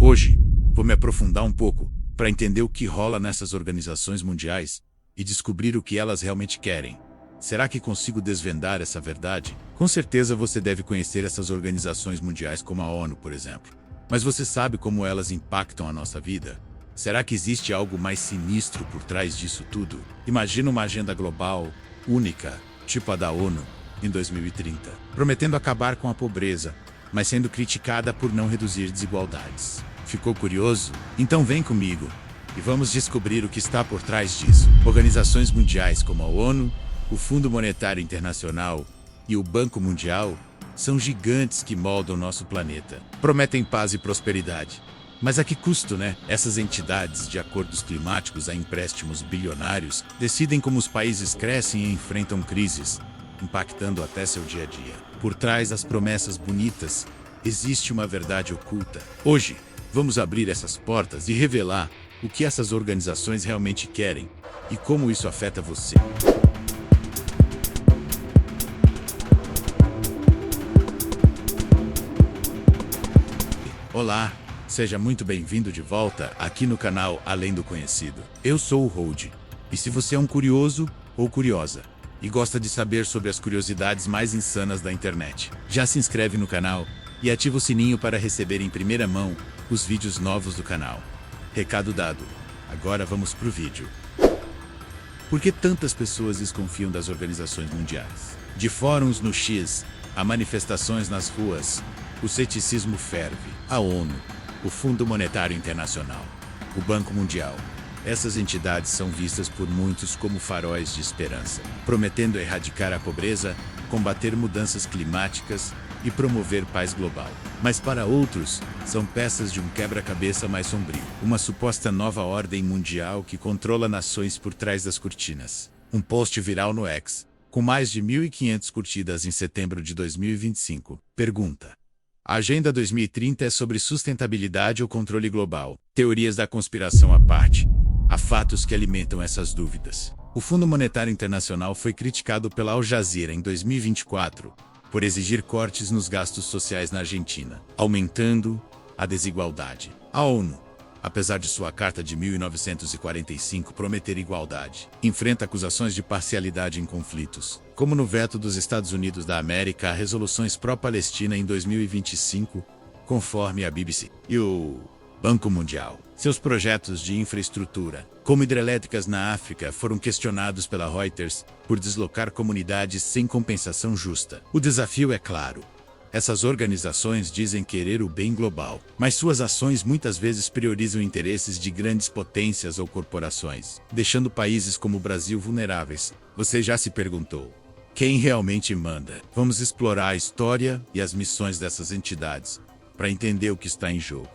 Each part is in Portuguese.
Hoje, vou me aprofundar um pouco para entender o que rola nessas organizações mundiais e descobrir o que elas realmente querem. Será que consigo desvendar essa verdade? Com certeza você deve conhecer essas organizações mundiais como a ONU, por exemplo. Mas você sabe como elas impactam a nossa vida? Será que existe algo mais sinistro por trás disso tudo? Imagina uma agenda global, única, tipo a da ONU, em 2030, prometendo acabar com a pobreza, mas sendo criticada por não reduzir desigualdades. Ficou curioso? Então vem comigo e vamos descobrir o que está por trás disso. Organizações mundiais como a ONU, o Fundo Monetário Internacional e o Banco Mundial são gigantes que moldam nosso planeta. Prometem paz e prosperidade. Mas a que custo, né? Essas entidades, de acordos climáticos a empréstimos bilionários, decidem como os países crescem e enfrentam crises, impactando até seu dia a dia. Por trás das promessas bonitas, existe uma verdade oculta. Hoje, vamos abrir essas portas e revelar o que essas organizações realmente querem e como isso afeta você. Olá, seja muito bem-vindo de volta aqui no canal Além do Conhecido. Eu sou o Hold, e se você é um curioso ou curiosa e gosta de saber sobre as curiosidades mais insanas da internet, já se inscreve no canal e ativa o sininho para receber em primeira mão os vídeos novos do canal. Recado dado, agora vamos pro vídeo. Por que tantas pessoas desconfiam das organizações mundiais? De fóruns no X a manifestações nas ruas, o ceticismo ferve. A ONU, o Fundo Monetário Internacional, o Banco Mundial. Essas entidades são vistas por muitos como faróis de esperança, prometendo erradicar a pobreza, combater mudanças climáticas e promover paz global. Mas para outros, são peças de um quebra-cabeça mais sombrio, uma suposta nova ordem mundial que controla nações por trás das cortinas. Um post viral no X, com mais de 1.500 curtidas em setembro de 2025, pergunta: a Agenda 2030 é sobre sustentabilidade ou controle global? Teorias da conspiração à parte, há fatos que alimentam essas dúvidas. O Fundo Monetário Internacional foi criticado pela Al Jazeera em 2024 por exigir cortes nos gastos sociais na Argentina, aumentando a desigualdade. A ONU, apesar de sua Carta de 1945 prometer igualdade, enfrenta acusações de parcialidade em conflitos, como no veto dos Estados Unidos da América a resoluções pró-Palestina em 2025, conforme a BBC. E o Banco Mundial. Seus projetos de infraestrutura, como hidrelétricas na África, foram questionados pela Reuters por deslocar comunidades sem compensação justa. O desafio é claro. Essas organizações dizem querer o bem global, mas suas ações muitas vezes priorizam interesses de grandes potências ou corporações, deixando países como o Brasil vulneráveis. Você já se perguntou: quem realmente manda? Vamos explorar a história e as missões dessas entidades para entender o que está em jogo.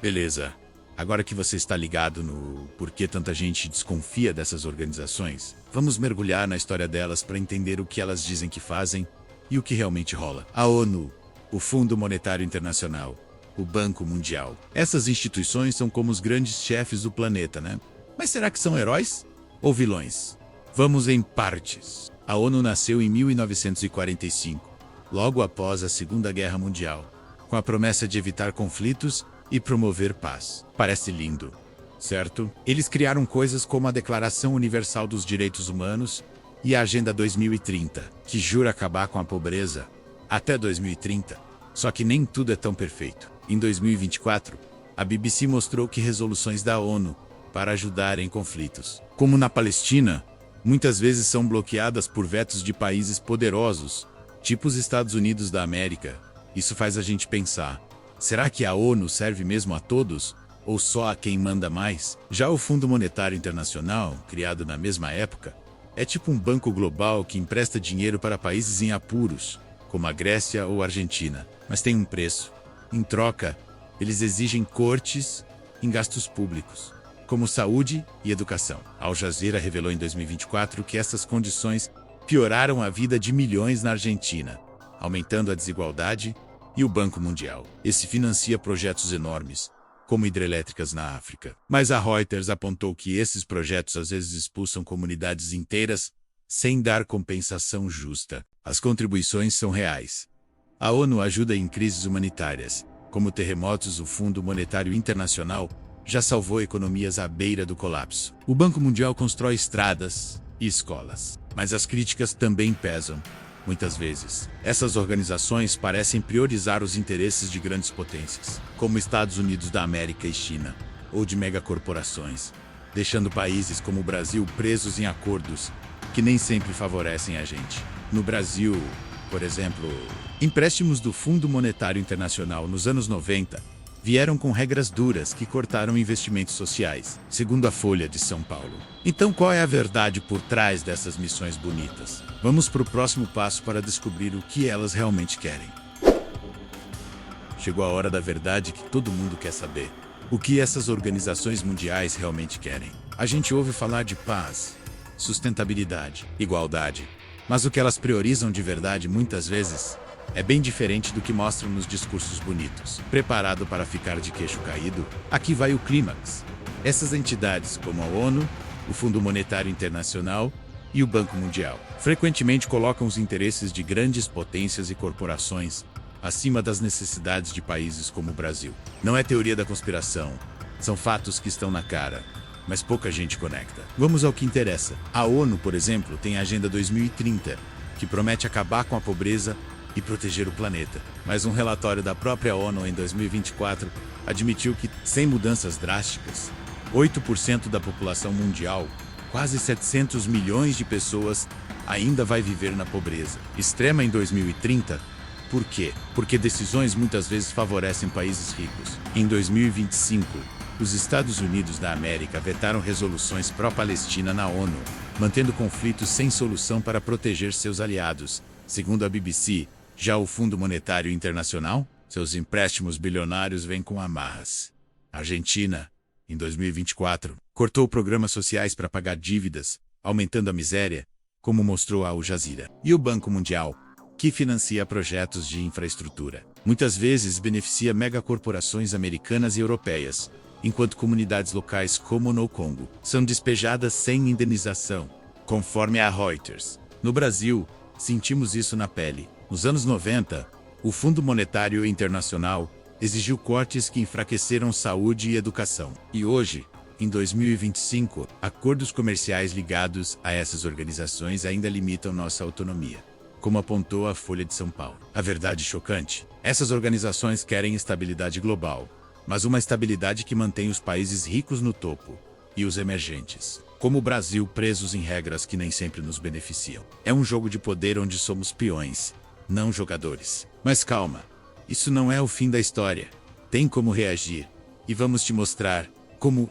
Beleza. Agora que você está ligado no porquê tanta gente desconfia dessas organizações, vamos mergulhar na história delas para entender o que elas dizem que fazem e o que realmente rola. A ONU, o Fundo Monetário Internacional, o Banco Mundial. Essas instituições são como os grandes chefes do planeta, né? Mas será que são heróis ou vilões? Vamos em partes. A ONU nasceu em 1945, logo após a Segunda Guerra Mundial, com a promessa de evitar conflitos e promover paz. Parece lindo, certo? Eles criaram coisas como a Declaração Universal dos Direitos Humanos e a Agenda 2030, que jura acabar com a pobreza até 2030. Só que nem tudo é tão perfeito. Em 2024, a BBC mostrou que resoluções da ONU para ajudar em conflitos, como na Palestina, muitas vezes são bloqueadas por vetos de países poderosos, tipo os Estados Unidos da América. Isso faz a gente pensar: será que a ONU serve mesmo a todos, ou só a quem manda mais? Já o Fundo Monetário Internacional, criado na mesma época, é tipo um banco global que empresta dinheiro para países em apuros, como a Grécia ou a Argentina. Mas tem um preço. Em troca, eles exigem cortes em gastos públicos, como saúde e educação. A Al Jazeera revelou em 2024 que essas condições pioraram a vida de milhões na Argentina, aumentando a desigualdade. E o Banco Mundial. Esse financia projetos enormes, como hidrelétricas na África. Mas a Reuters apontou que esses projetos às vezes expulsam comunidades inteiras sem dar compensação justa. As contribuições são reais. A ONU ajuda em crises humanitárias, como terremotos, o Fundo Monetário Internacional já salvou economias à beira do colapso. O Banco Mundial constrói estradas e escolas. Mas as críticas também pesam. Muitas vezes, essas organizações parecem priorizar os interesses de grandes potências, como Estados Unidos da América e China, ou de megacorporações, deixando países como o Brasil presos em acordos que nem sempre favorecem a gente. No Brasil, por exemplo, empréstimos do Fundo Monetário Internacional nos anos 90 vieram com regras duras que cortaram investimentos sociais, segundo a Folha de São Paulo. Então, qual é a verdade por trás dessas missões bonitas? Vamos para o próximo passo para descobrir o que elas realmente querem. Chegou a hora da verdade que todo mundo quer saber. O que essas organizações mundiais realmente querem? A gente ouve falar de paz, sustentabilidade, igualdade, mas o que elas priorizam de verdade muitas vezes é bem diferente do que mostram nos discursos bonitos. Preparado para ficar de queixo caído? Aqui vai o clímax. Essas entidades, como a ONU, o Fundo Monetário Internacional e o Banco Mundial, frequentemente colocam os interesses de grandes potências e corporações acima das necessidades de países como o Brasil. Não é teoria da conspiração, são fatos que estão na cara, mas pouca gente conecta. Vamos ao que interessa. A ONU, por exemplo, tem a Agenda 2030, que promete acabar com a pobreza e proteger o planeta. Mas um relatório da própria ONU em 2024 admitiu que, sem mudanças drásticas, 8% da população mundial, quase 700 milhões de pessoas, ainda vai viver na pobreza extrema em 2030. Por quê? Porque decisões muitas vezes favorecem países ricos. Em 2025, os Estados Unidos da América vetaram resoluções pró-Palestina na ONU, mantendo conflitos sem solução para proteger seus aliados. Segundo a BBC, já o Fundo Monetário Internacional, seus empréstimos bilionários vêm com amarras. A Argentina, em 2024, cortou programas sociais para pagar dívidas, aumentando a miséria, como mostrou a Al Jazeera. E o Banco Mundial, que financia projetos de infraestrutura, muitas vezes beneficia megacorporações americanas e europeias, enquanto comunidades locais como no Congo são despejadas sem indenização, conforme a Reuters. No Brasil, sentimos isso na pele. Nos anos 90, o Fundo Monetário Internacional exigiu cortes que enfraqueceram saúde e educação. E hoje, em 2025, acordos comerciais ligados a essas organizações ainda limitam nossa autonomia, como apontou a Folha de São Paulo. A verdade chocante: essas organizações querem estabilidade global, mas uma estabilidade que mantém os países ricos no topo e os emergentes, como o Brasil, presos em regras que nem sempre nos beneficiam. É um jogo de poder onde somos peões, não jogadores. Mas calma, isso não é o fim da história. Tem como reagir, e vamos te mostrar como.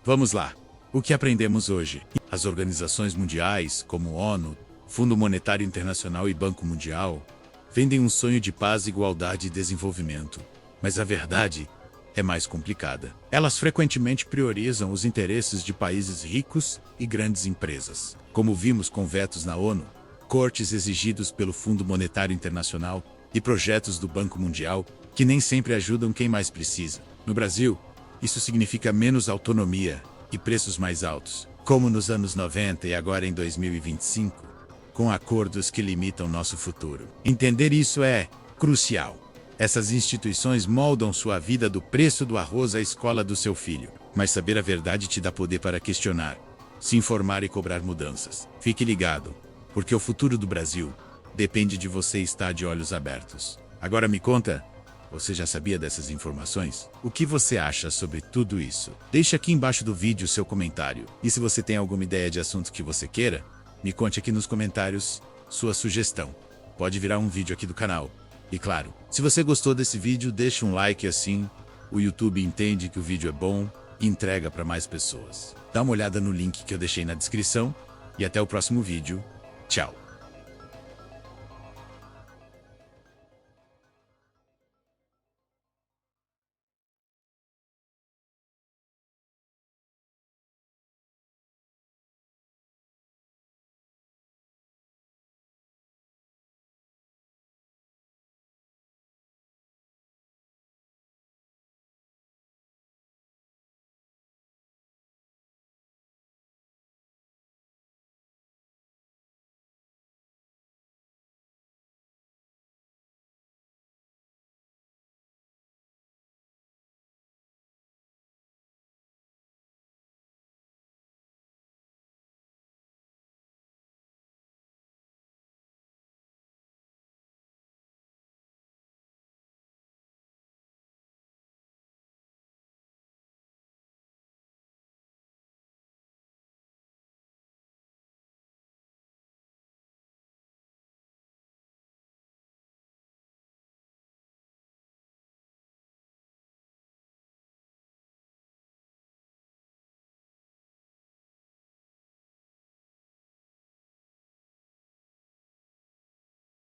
Vamos lá. O que aprendemos hoje? As organizações mundiais, como ONU, Fundo Monetário Internacional e Banco Mundial, vendem um sonho de paz, igualdade e desenvolvimento. Mas a verdade é mais complicada. Elas frequentemente priorizam os interesses de países ricos e grandes empresas, como vimos com vetos na ONU, cortes exigidos pelo Fundo Monetário Internacional e projetos do Banco Mundial que nem sempre ajudam quem mais precisa. No Brasil, isso significa menos autonomia e preços mais altos, como nos anos 90 e agora em 2025, com acordos que limitam nosso futuro. Entender isso é crucial. Essas instituições moldam sua vida do preço do arroz à escola do seu filho. Mas saber a verdade te dá poder para questionar, se informar e cobrar mudanças. Fique ligado, porque o futuro do Brasil depende de você estar de olhos abertos. Agora me conta, você já sabia dessas informações? O que você acha sobre tudo isso? Deixe aqui embaixo do vídeo seu comentário. E se você tem alguma ideia de assunto que você queira, me conte aqui nos comentários sua sugestão. Pode virar um vídeo aqui do canal. E claro, se você gostou desse vídeo, deixe um like, assim o YouTube entende que o vídeo é bom e entrega para mais pessoas. Dá uma olhada no link que eu deixei na descrição e até o próximo vídeo. Tchau!